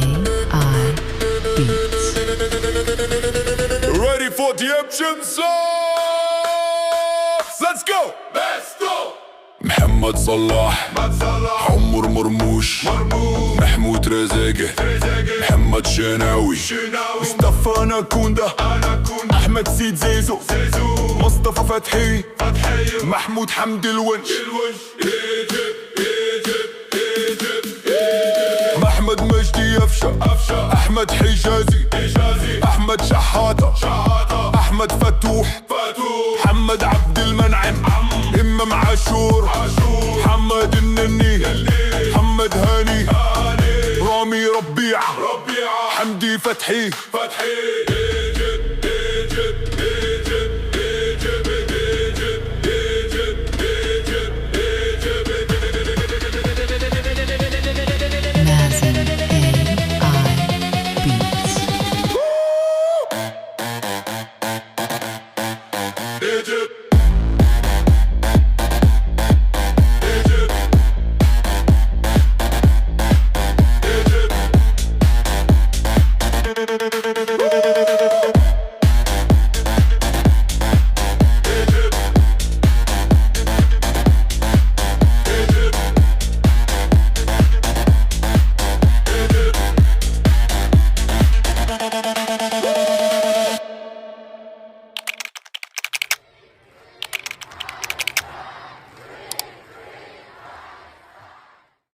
AI Beats. Ready for the Egyptian sauce. Let's go. محمد صلاح عمر مرموش محمود رزاقة محمد شناوي مصطفى ناكوندا أحمد سيد زيزو مصطفى فتحي محمود حمد الونش محمد مجدي يفشى أحمد حجازي أحمد شحاتة أحمد فتوح محمد عبد المنعم إمام عاشور محمد النني محمد هاني رامي ربيعة حمدي فتحي